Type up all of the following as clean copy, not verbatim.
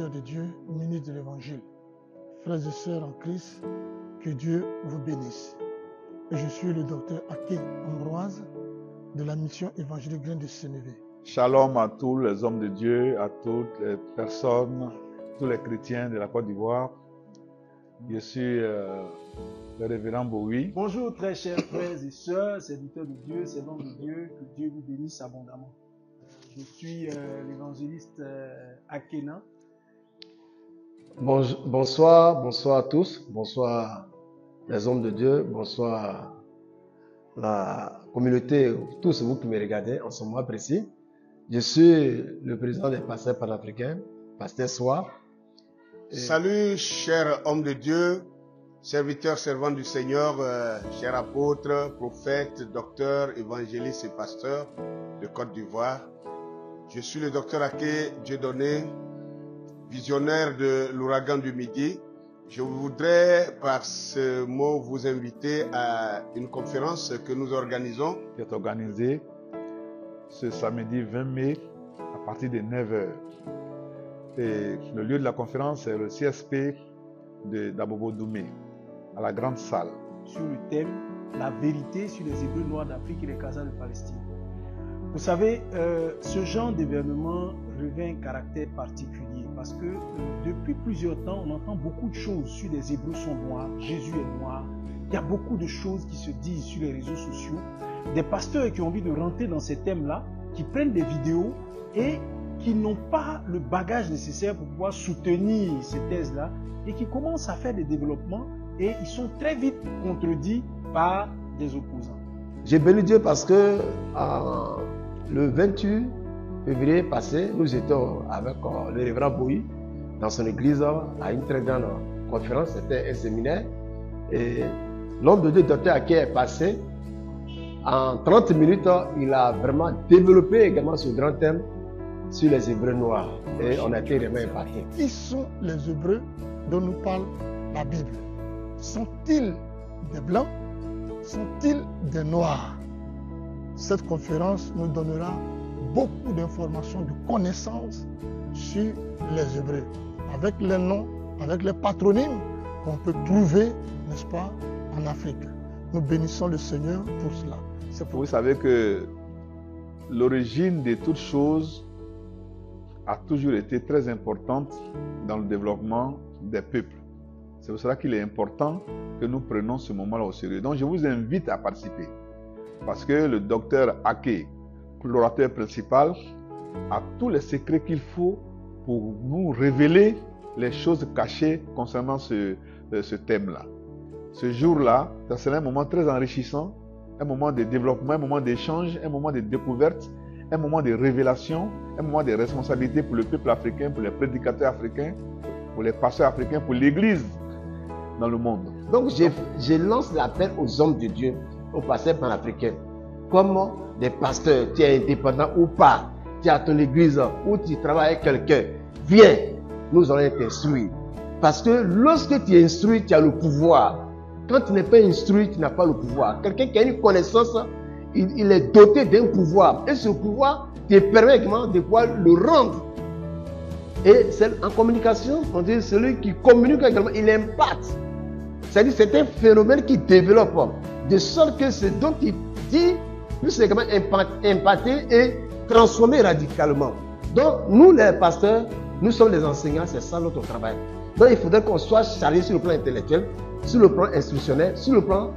serviteur de Dieu, ministre de l'Évangile. Frères et sœurs en Christ, que Dieu vous bénisse. Et je suis le docteur Ake Ambroise de la mission évangélique Grain de Sénévé. Shalom à tous les hommes de Dieu, à toutes les personnes, tous les chrétiens de la Côte d'Ivoire. Je suis le révérend Bowie. Bonjour très chers frères et sœurs, serviteurs de Dieu, servants de Dieu, que Dieu vous bénisse abondamment. Je suis l'évangéliste Akena. Bonsoir à tous, bonsoir les hommes de Dieu, bonsoir la communauté, tous vous qui me regardez en ce moment précis. Je suis le président des pasteurs panafricains, pasteur Soir. Salut chers hommes de Dieu, serviteurs, servants du Seigneur, chers apôtres, prophètes, docteurs, évangélistes et pasteurs de Côte d'Ivoire. Je suis le docteur Ake Dieudonné, visionnaire de l'ouragan du Midi. Je voudrais par ce mot vous inviter à une conférence que nous organisons. Qui est organisée ce samedi 20 mai à partir de 9h. Et le lieu de la conférence est le CSP d'Abobo Doumé, à la grande salle. Sur le thème « La vérité sur les Hébreux noirs d'Afrique et les Khazars de Palestine ». Vous savez, ce genre d'événement revêt un caractère particulier parce que depuis plusieurs temps, on entend beaucoup de choses sur les Hébreux sont noirs, Jésus est noir. Il y a beaucoup de choses qui se disent sur les réseaux sociaux. Des pasteurs qui ont envie de rentrer dans ces thèmes-là, qui prennent des vidéos et qui n'ont pas le bagage nécessaire pour pouvoir soutenir ces thèses-là et qui commencent à faire des développements et ils sont très vite contredits par des opposants. J'ai béni Dieu parce que le 28 février passé, nous étions avec le révérend Bowie dans son église à une très grande conférence, c'était un séminaire. Et l'homme de Dieu, Dr. Ake, est passé. En 30 minutes, il a vraiment développé également ce grand thème sur les Hébreux noirs. Et on a été vraiment impactés. Qui sont les Hébreux dont nous parle la Bible? Sont-ils des Blancs? Sont-ils des Noirs? Cette conférence nous donnera beaucoup d'informations, de connaissances sur les Hébreux, avec les noms, avec les patronymes qu'on peut trouver, n'est-ce pas, en Afrique. Nous bénissons le Seigneur pour cela. Vous savez que l'origine de toutes choses a toujours été très importante dans le développement des peuples. C'est pour cela qu'il est important que nous prenions ce moment-là au sérieux. Donc je vous invite à participer. Parce que le docteur Ake, l'orateur principal, a tous les secrets qu'il faut pour nous révéler les choses cachées concernant ce thème-là. Ce jour-là, ça sera un moment très enrichissant, un moment de développement, un moment d'échange, un moment de découverte, un moment de révélation, un moment de responsabilité pour le peuple africain, pour les prédicateurs africains, pour les pasteurs africains, pour l'Église dans le monde. Donc je lance l'appel aux hommes de Dieu, aux pasteurs panafricains. Comme des pasteurs, tu es indépendant ou pas, tu es à ton église ou tu travailles avec quelqu'un, viens, nous allons t'instruire. Parce que lorsque tu es instruit, tu as le pouvoir. Quand tu n'es pas instruit, tu n'as pas le pouvoir. Quelqu'un qui a une connaissance, il est doté d'un pouvoir. Et ce pouvoir te permet également de pouvoir le rendre. Et en communication, on dit celui qui communique également, il impacte. C'est-à-dire c'est un phénomène qui développe. De sorte que ce dont il dit puisse également impacter et transformer radicalement. Donc nous les pasteurs, nous sommes les enseignants, c'est ça notre travail. Donc il faudrait qu'on soit chargé sur le plan intellectuel, sur le plan institutionnel, sur le plan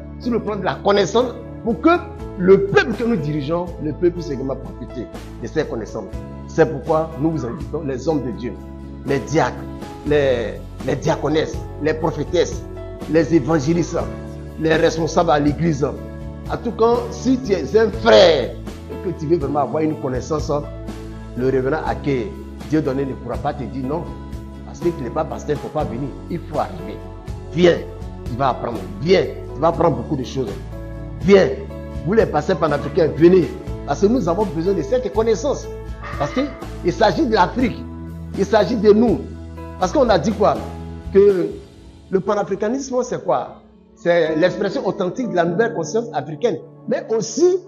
de la connaissance, pour que le peuple que nous dirigeons, le peuple puisse également profiter de ces connaissances. C'est pourquoi nous vous invitons, les hommes de Dieu, les diacres, les diaconesses, les prophétesses, les évangélistes, les responsables à l'église. En tout cas, si tu es un frère et que tu veux vraiment avoir une connaissance, le révérend Ake Dieudonné ne pourra pas te dire non. Parce que tu n'es pas pasteur, il ne faut pas venir. Il faut arriver. Viens, tu vas apprendre. Viens, tu vas apprendre beaucoup de choses. Viens, vous les pasteurs panafricains, venez. Parce que nous avons besoin de cette connaissance. Parce qu'il s'agit de l'Afrique. Il s'agit de nous. Parce qu'on a dit quoi? Que le panafricanisme, c'est quoi? C'est l'expression authentique de la nouvelle conscience africaine. Mais aussi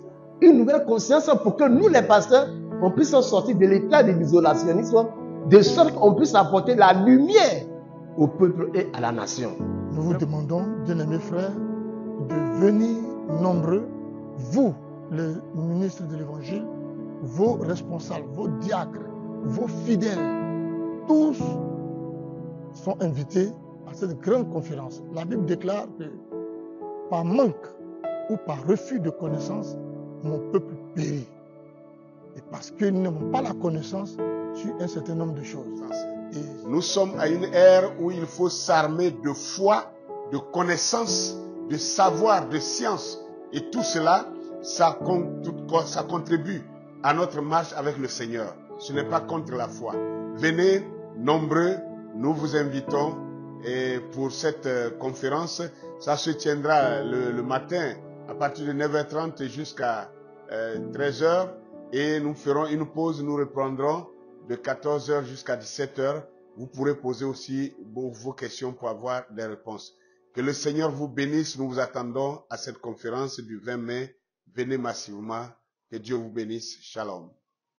une nouvelle conscience pour que nous, les pasteurs, on puisse sortir de l'état de l'isolationnisme de sorte qu'on puisse apporter la lumière au peuple et à la nation. Nous vous demandons, bien-aimés frères, de venir nombreux, vous, les ministres de l'Évangile, vos responsables, vos diacres, vos fidèles, tous sont invités à cette grande conférence. La Bible déclare que par manque ou par refus de connaissance, mon peuple périt. Et parce qu'ils n'ont pas la connaissance sur un certain nombre de choses. Et nous sommes à une ère où il faut s'armer de foi, de connaissance, de savoir, de science. Et tout cela, ça contribue à notre marche avec le Seigneur. Ce n'est pas contre la foi. Venez nombreux, nous vous invitons. Et pour cette conférence, ça se tiendra le matin à partir de 9h30 jusqu'à 13h. Et nous ferons une pause, nous reprendrons de 14h jusqu'à 17h. Vous pourrez poser aussi vos questions pour avoir des réponses. Que le Seigneur vous bénisse. Nous vous attendons à cette conférence du 20 mai. Venez massivement. Que Dieu vous bénisse. Shalom.